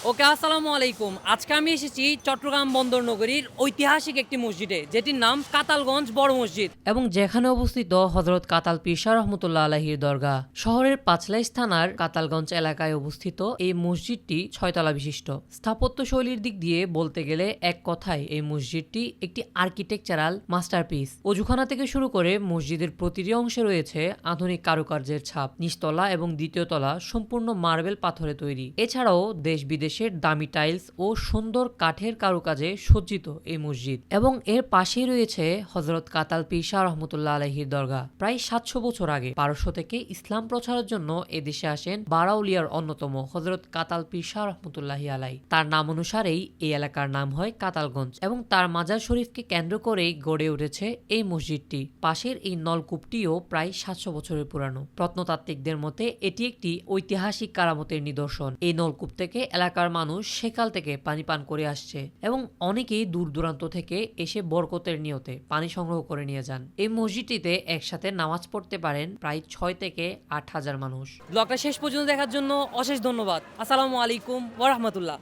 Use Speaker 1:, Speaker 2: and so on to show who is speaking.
Speaker 1: ওকে, আসসালামু আলাইকুম। আজকে আমি এসেছি চট্টগ্রাম বন্দর নগরীর ঐতিহাসিক একটি মসজিদে, যেটির নাম কাতালগঞ্জ বড় মসজিদ এবং যেখানে অবস্থিত হযরত কাতাল পীর শাহ রহমতুল্লাহ আলাইহির দরগা। শহরের পাঁচলাইশ থানার কাতালগঞ্জ এলাকায় অবস্থিত এই মসজিদটি ৬ তলা বিশিষ্ট। স্থাপত্য শৈলীর দিক দিয়ে বলতে গেলে এক কথায় এই মসজিদটি একটি আর্কিটেকচারাল মাস্টারপিস। অজুখানা থেকে শুরু করে মসজিদের প্রতিটি অংশে রয়েছে আধুনিক কারুকার্যের ছাপ। নিচতলা এবং দ্বিতীয় তলা সম্পূর্ণ মার্বেল পাথরে তৈরি। এছাড়াও দেশ বিদেশের দামি টাইলস ও সুন্দর কাঠের কারুকাজে সজ্জিত এই মসজিদ এবং এর পাশেই রয়েছে হযরত কাতাল পীর শাহ রহমতুল্লাহ আলাইহির দরগা। প্রায় ৭০০ বছর আগে পারস্য থেকে ইসলাম প্রচারের জন্য এদেশে আসেন বারাউলিয়ার অন্যতম হযরত কাতাল পীর শাহ রহমতুল্লাহি আলাই। তার নাম অনুসারেই এই এলাকার নাম হয় কাতালগঞ্জ এবং তার মাজার শরীফকে কেন্দ্র করেই গড়ে উঠেছে এই মসজিদটি। পাশের এই নলকূপটিও প্রায় ৭০০ বছরের পুরানো। প্রত্নতাত্ত্বিকদের মতে এটি একটি ঐতিহাসিক কারামতের নিদর্শন। এই নলকূপ থেকে এলাকার মানুষ সেকাল থেকে পানি পান করে আসছে এবং অনেকেই দূর দূরান্ত থেকে এসে বরকতের নিয়তে পানি সংগ্রহ করে নিয়ে যান। এই মসজিদটিতে একসাথে নামাজ পড়তে পারেন প্রায় ৬ থেকে ৮ হাজার মানুষ। ব্লগটা শেষ পর্যন্ত দেখার জন্য অশেষ ধন্যবাদ। আসসালামু আলাইকুম ওয়া রাহমাতুল্লাহ।